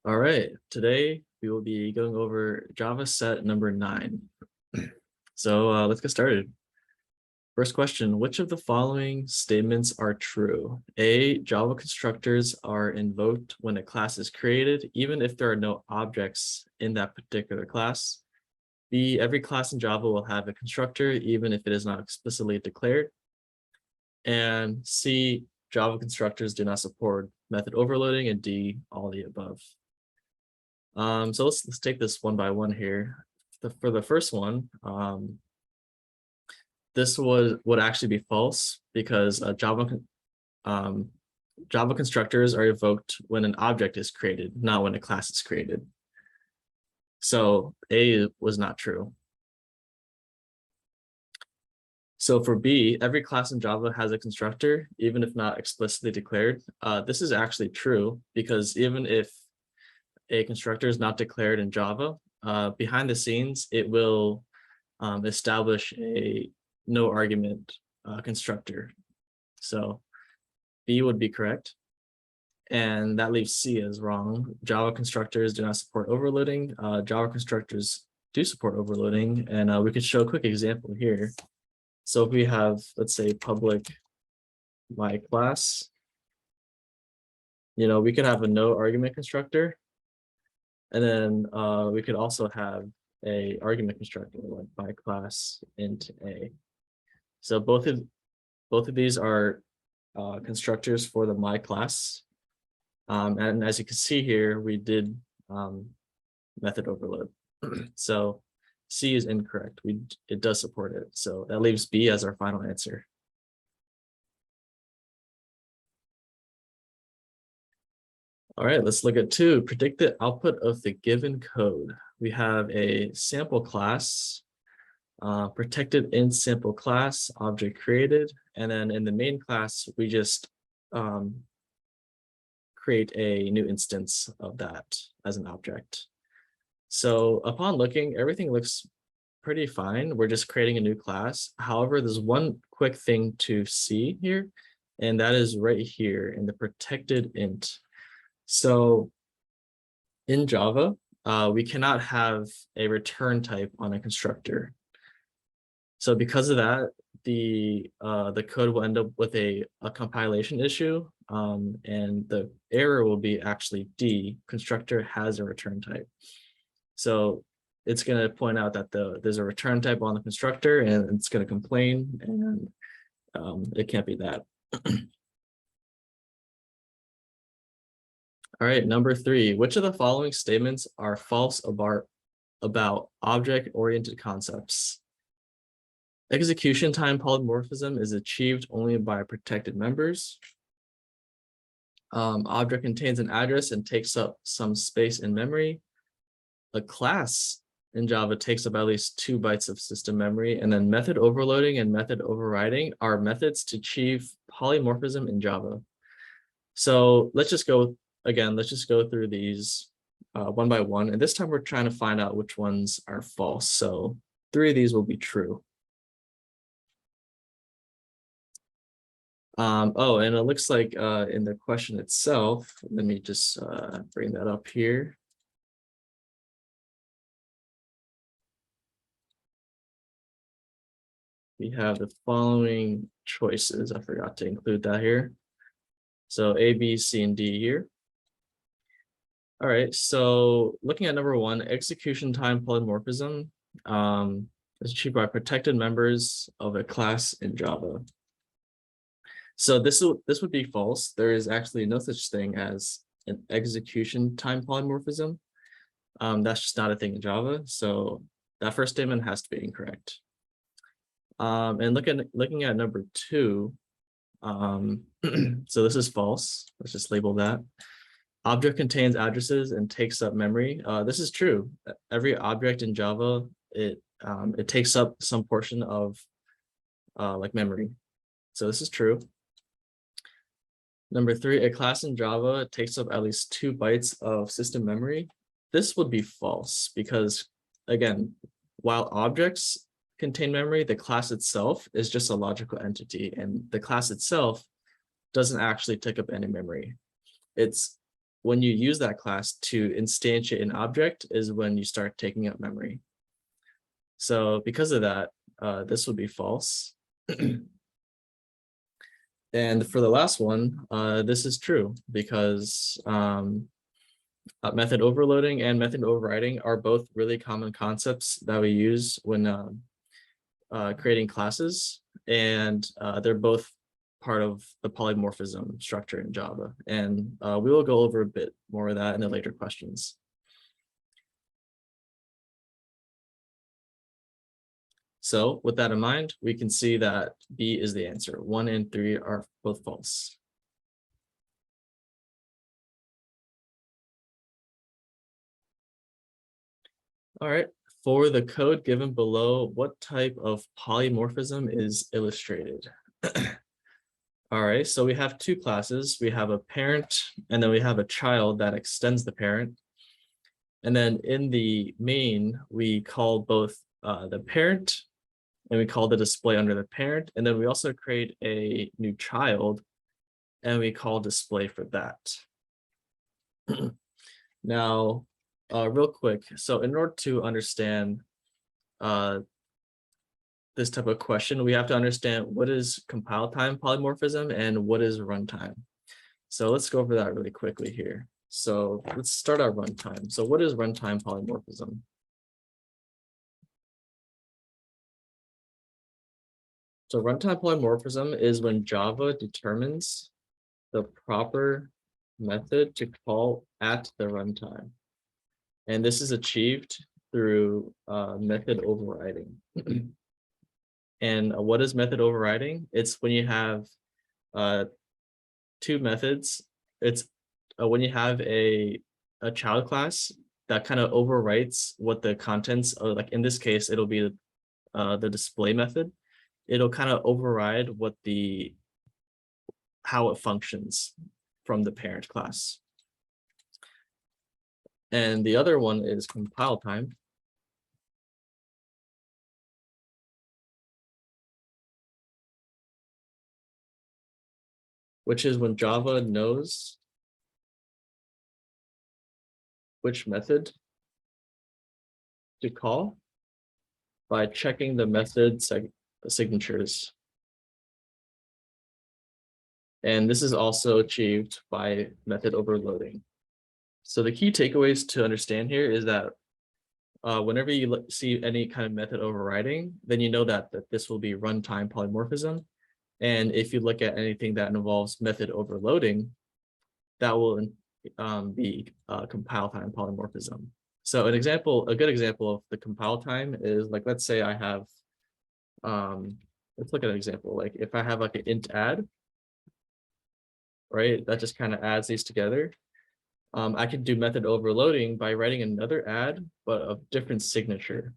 All right, today we will be going over Java set number 9. So let's get started. First question, which of the following statements are true? A, Java constructors are invoked when a class is created, even if there are no objects in that particular class. B, every class in Java will have a constructor, even if it is not explicitly declared. And C, Java constructors do not support method overloading, and D, all the above. So let's take this one by one here. For the first one, this would actually be false because Java constructors are invoked when an object is created, not when a class is created. So A was not true. So for B, every class in Java has a constructor, even if not explicitly declared. This is actually true because even if a constructor is not declared in Java, behind the scenes, it will establish a no argument constructor. So B would be correct. And that leaves C as wrong. Java constructors do not support overloading. Java constructors do support overloading. And we could show a quick example here. So if we have, let's say, public my class, we could have a no argument constructor. And then we could also have a argument constructor like my class int a. So both of these are constructors for the my class. And as you can see here, we did method overload. So C is incorrect. It does support it. So that leaves B as our final answer. All right, let's look at 2. Predict the output of the given code. We have a sample class, protected int sample class, object created, and then in the main class, we just create a new instance of that as an object. So upon looking, everything looks pretty fine. We're just creating a new class. However, there's one quick thing to see here, and that is right here in the protected int. So in Java, we cannot have a return type on a constructor. So because of that, the code will end up with a compilation issue, and the error will be actually D, constructor has a return type. So it's going to point out that there's a return type on the constructor, and it's going to complain, and it can't be that. All right, number 3, which of the following statements are false about object-oriented concepts? Execution time polymorphism is achieved only by protected members. Object contains an address and takes up some space in memory. A class in Java takes up at least 2 bytes of system memory, and then method overloading and method overriding are methods to achieve polymorphism in Java. So let's just go through these one by one, and this time we're trying to find out which ones are false. So 3 of these will be true. Oh, and it looks like in the question itself, let me just bring that up here. We have the following choices. I forgot to include that here. So A, B, C, and D here. All right, so looking at number 1, execution time polymorphism is achieved by protected members of a class in Java. So this would be false. There is actually no such thing as an execution time polymorphism. That's just not a thing in Java. So that first statement has to be incorrect. And looking at number 2, so this is false. Let's just label that. Object contains addresses and takes up memory. This is true. Every object in Java, it takes up some portion of like memory. So this is true. Number 3, a class in Java takes up at least 2 bytes of system memory. This would be false because, again, while objects contain memory, the class itself is just a logical entity, and the class itself doesn't actually take up any memory. It's when you use that class to instantiate an object is when you start taking up memory. So because of that, this would be false. And for the last one, this is true because method overloading and method overriding are both really common concepts that we use when creating classes, and they're both part of the polymorphism structure in Java. And we will go over a bit more of that in the later questions. So with that in mind, we can see that B is the answer. 1 and 3 are both false. All right, for the code given below, what type of polymorphism is illustrated? All right, so we have two classes. We have a parent, and then we have a child that extends the parent. And then in the main, we call both the parent, and we call the display under the parent. And then we also create a new child, and we call display for that. Now, real quick, so in order to understand this type of question, we have to understand what is compile time polymorphism and what is runtime. So let's go over that really quickly here. So let's start our runtime. So what is runtime polymorphism? So runtime polymorphism is when Java determines the proper method to call at the runtime. And this is achieved through method overriding. And what is method overriding? It's when you have two methods. It's when you have a child class that kind of overwrites what the contents are. Like in this case, it'll be the display method. It'll kind of override what how it functions from the parent class. And the other one is compile time. Which is when Java knows which method to call by checking the method signatures. And this is also achieved by method overloading. So the key takeaways to understand here is that whenever you see any kind of method overriding, then you know that this will be runtime polymorphism. And if you look at anything that involves method overloading, that will be compile time polymorphism. So a good example of the compile time is like, let's say I have, let's look at an example. Like if I have like an int add, right, that just kind of adds these together. I could do method overloading by writing another add, but of different signature.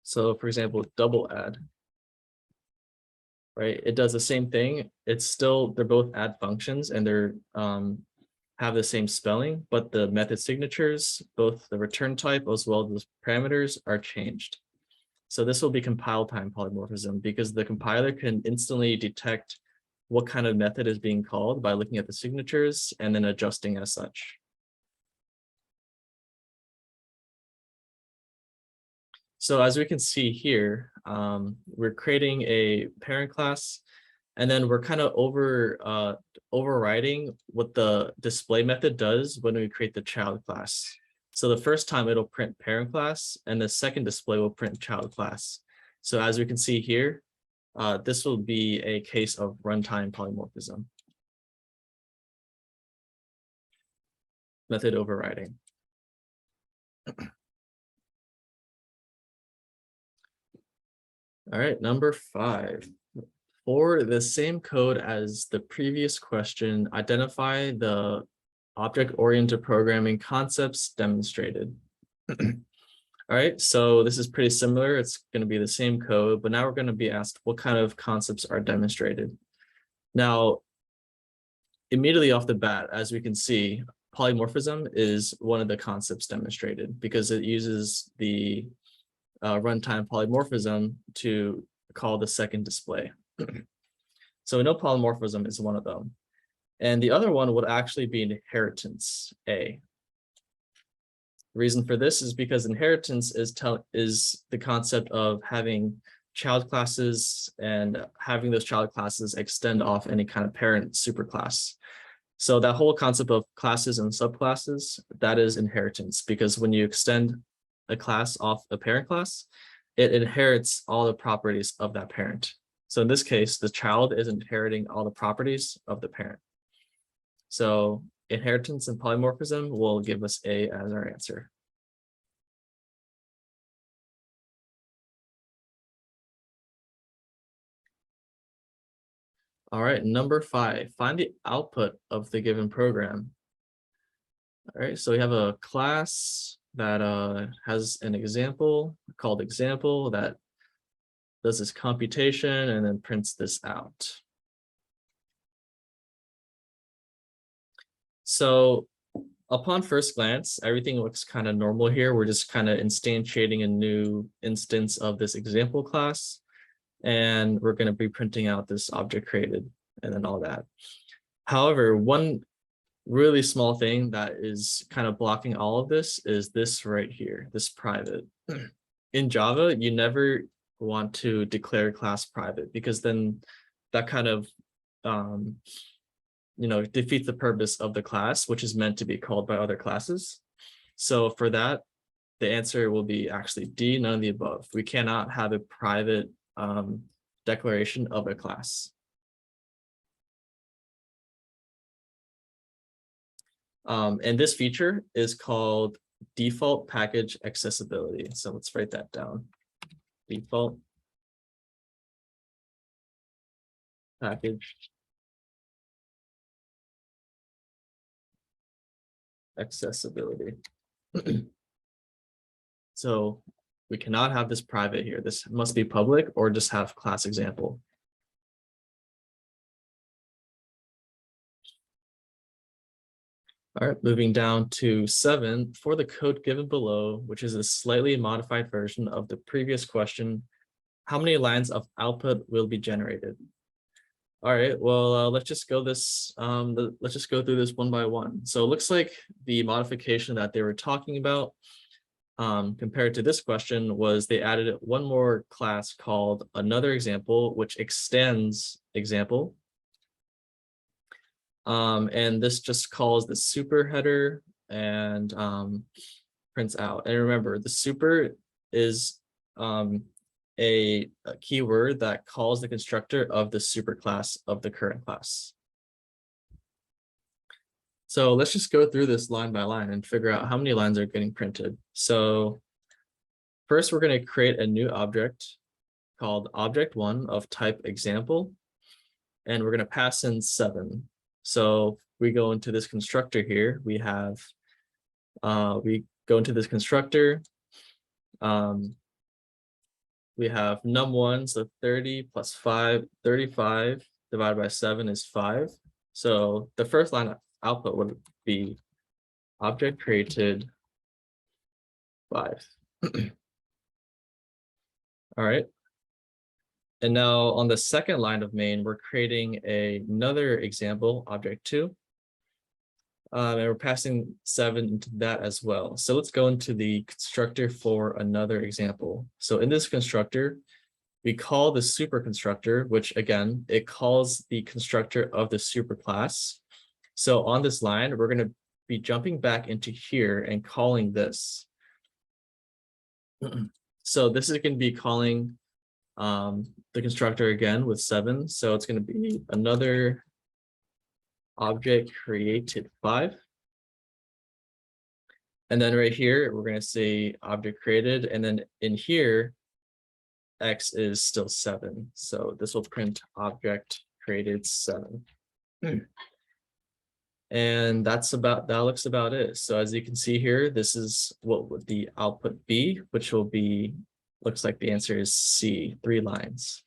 So for example, double add, right? It does the same thing. It's still, they're both add functions and they're have the same spelling, but the method signatures, both the return type as well as the parameters are changed. So this will be compile time polymorphism because the compiler can instantly detect what kind of method is being called by looking at the signatures and then adjusting as such. So as we can see here, we're creating a parent class, and then we're kind of overriding what the display method does when we create the child class. So the first time it'll print parent class, and the second display will print child class. So as we can see here, this will be a case of runtime polymorphism. Method overriding. All right, number 5. For the same code as the previous question, identify the object-oriented programming concepts demonstrated. All right, so this is pretty similar. It's going to be the same code, but now we're going to be asked what kind of concepts are demonstrated. Now, immediately off the bat, as we can see, polymorphism is one of the concepts demonstrated because it uses the runtime polymorphism to call the second display. So we know polymorphism is one of them. And the other one would actually be inheritance A. The reason for this is because inheritance is the concept of having child classes and having those child classes extend off any kind of parent superclass. So that whole concept of classes and subclasses, that is inheritance, because when you extend a class off a parent class, it inherits all the properties of that parent. So in this case, the child is inheriting all the properties of the parent. So inheritance and polymorphism will give us A as our answer. All right, number 5, find the output of the given program. All right, so we have a class that has an example called example that does this computation and then prints this out. So upon first glance, everything looks kind of normal here. We're just kind of instantiating a new instance of this example class, and we're going to be printing out this object created and then all that. However, one really small thing that is kind of blocking all of this is this right here, this private. In Java, you never want to declare class private, because then that kind of defeats the purpose of the class, which is meant to be called by other classes. So for that, the answer will be actually D, none of the above. We cannot have a private declaration of a class. And this feature is called default package accessibility. So let's write that down. Default package accessibility. So we cannot have this private here. This must be public or just have class example. All right, moving down to 7, for the code given below, which is a slightly modified version of the previous question, how many lines of output will be generated? All right, well, let's just go through this one by one. So it looks like the modification that they were talking about compared to this question was they added one more class called another example, which extends example. And this just calls the super header and prints out. And remember, the super is a keyword that calls the constructor of the superclass of the current class. So let's just go through this line by line and figure out how many lines are getting printed. So first, we're going to create a new object called object1 of type example, and we're going to pass in 7. So we go into this constructor here. We go into this constructor. We have num1, so 30 plus 5, 35 divided by 7 is 5. So the first line output would be object created 5. All right. And now on the second line of main, we're creating another example, object2. And we're passing 7 into that as well. So let's go into the constructor for another example. So in this constructor, we call the super constructor, which again, it calls the constructor of the superclass. So on this line, we're going to be jumping back into here and calling this. So this is going to be calling the constructor again with 7. So it's going to be another object created 5. And then right here, we're going to say object created. And then in here, X is still 7. So this will print object created 7. And that looks about it. So as you can see here, this is what would the output be, which will be, looks like the answer is C, 3 lines.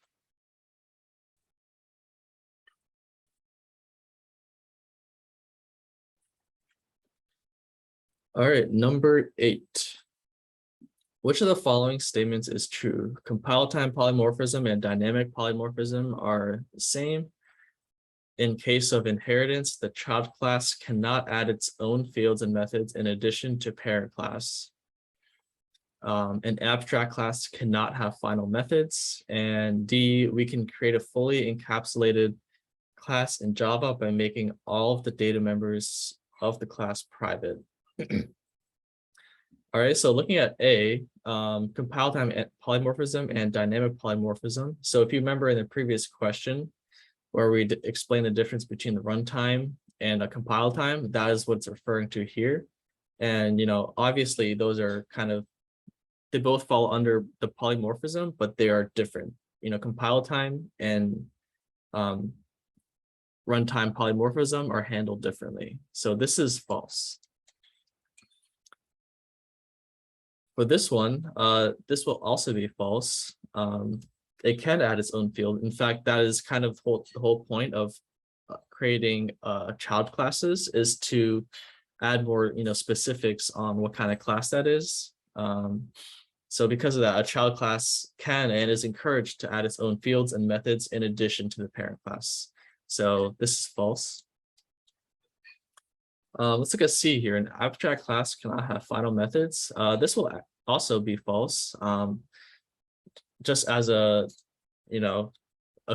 All right, number 8. Which of the following statements is true? Compile time polymorphism and dynamic polymorphism are the same. In case of inheritance, the child class cannot add its own fields and methods in addition to parent class. An abstract class cannot have final methods. And D, we can create a fully encapsulated class in Java by making all of the data members of the class private. All right, so looking at A, compile time polymorphism and dynamic polymorphism. So if you remember in the previous question where we explained the difference between the runtime and a compile time, that is what it's referring to here. And, obviously those are they both fall under the polymorphism, but they are different. Compile time and runtime polymorphism are handled differently. So this is false. For this one, this will also be false. It can add its own field. In fact, that is kind of the whole point of creating child classes, is to add more, specifics on what kind of class that is. So because of that, a child class can and is encouraged to add its own fields and methods in addition to the parent class. So this is false. Let's look at C here. An abstract class cannot have final methods. This will also be false. Just as a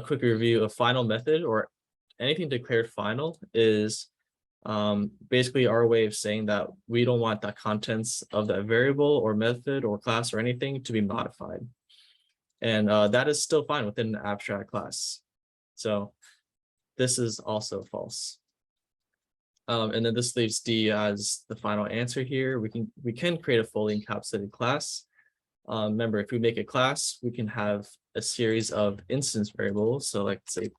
quick review, a final method or anything declared final is basically our way of saying that we don't want the contents of that variable or method or class or anything to be modified. And that is still fine within an abstract class. So this is also false. And then this leaves D as the final answer here. We can create a fully encapsulated class. Remember, if we make a class, we can have a series of instance variables. So like say,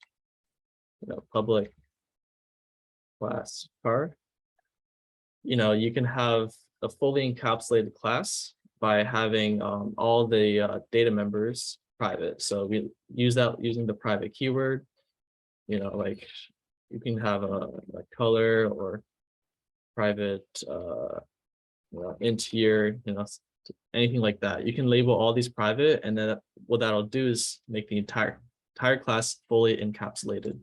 public class car. You can have a fully encapsulated class by having all the data members private. So we use that using the private keyword. Like you can have a color or private int here, anything like that. You can label all these private, and then what that'll do is make the entire class fully encapsulated.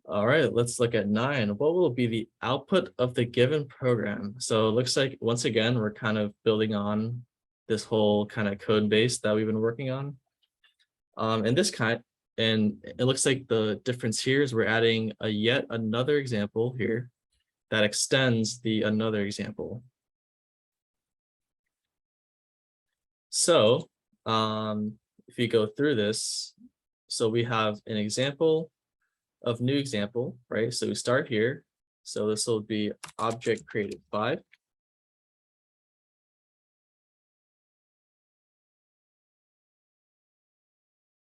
All right, let's look at 9. What will be the output of the given program? So it looks like, once again, we're kind of building on this whole kind of code base that we've been working on. And it looks like the difference here is we're adding yet another example here that extends the another example. So if you go through this, so we have an example of new example, right? So we start here. So this will be object created 5.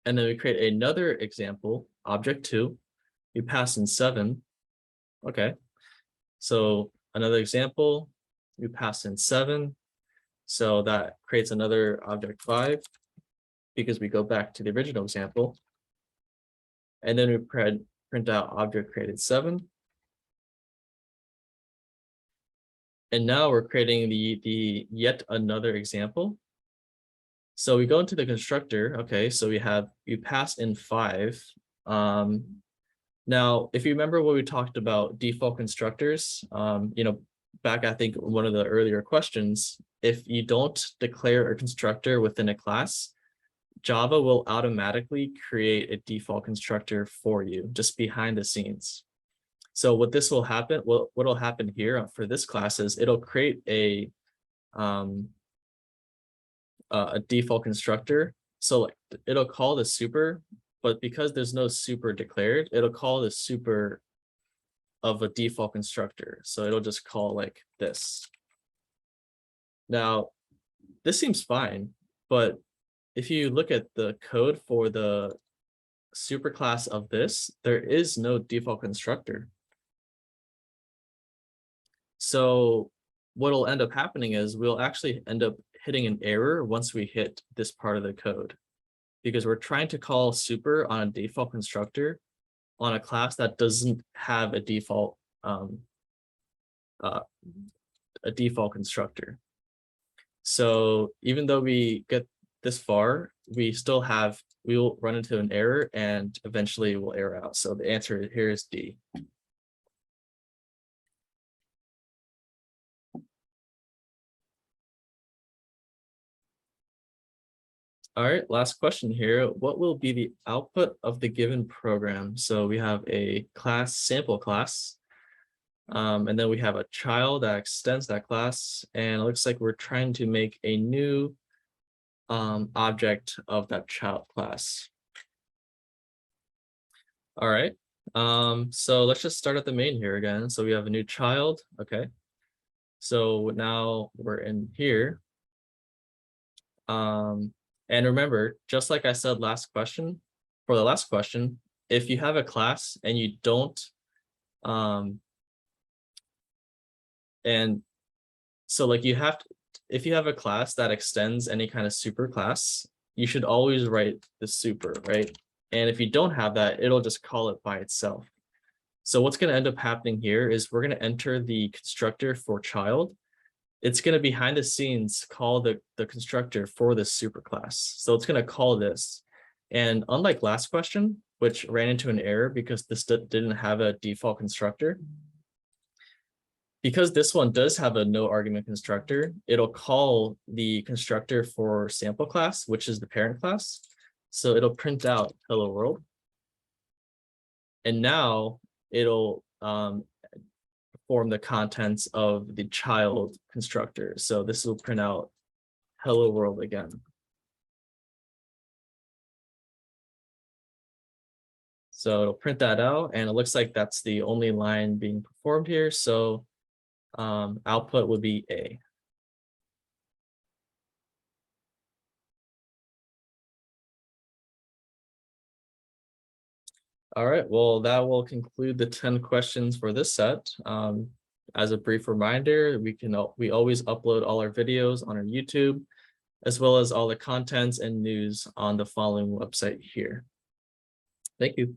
And then we create another example, object 2. We pass in 7. Okay. So another example, we pass in 7. So that creates another object 5 because we go back to the original example. And then we print out object created 7. And now we're creating the yet another example. So we go into the constructor. Okay, so you pass in 5. Now, if you remember what we talked about default constructors, back, I think, one of the earlier questions, if you don't declare a constructor within a class, Java will automatically create a default constructor for you just behind the scenes. So what will happen here for this class is it'll create a default constructor. So like it'll call the super, but because there's no super declared, it'll call the super of a default constructor. So it'll just call like this. Now, this seems fine, but if you look at the code for the superclass of this, there is no default constructor. So what'll end up happening is we'll actually end up hitting an error once we hit this part of the code, because we're trying to call super on a default constructor on a class that doesn't have a default constructor. So even though we get this far, we will run into an error and eventually we'll error out. So the answer here is D. All right, last question here. What will be the output of the given program? So we have a class, sample class, and then we have a child that extends that class, and it looks like we're trying to make a new object of that child class. All right, so let's just start at the main here again. So we have a new child, okay. So now we're in here. And remember, just like I said last question, for the last question, if you have a class and you don't, and so like you have to, if you have a class that extends any kind of super class, you should always write the super, right? And if you don't have that, it'll just call it by itself. So what's going to end up happening here is we're going to enter the constructor for child. It's going to behind the scenes call the constructor for this superclass. So it's going to call this. And unlike last question, which ran into an error because this didn't have a default constructor, because this one does have a no argument constructor, it'll call the constructor for sample class, which is the parent class. So it'll print out hello world. And now it'll form the contents of the child constructor. So this will print out hello world again. So it'll print that out, and it looks like that's the only line being performed here. So output would be A. All right, well, that will conclude the 10 questions for this set. As a brief reminder, we always upload all our videos on our YouTube, as well as all the contents and news on the following website here. Thank you.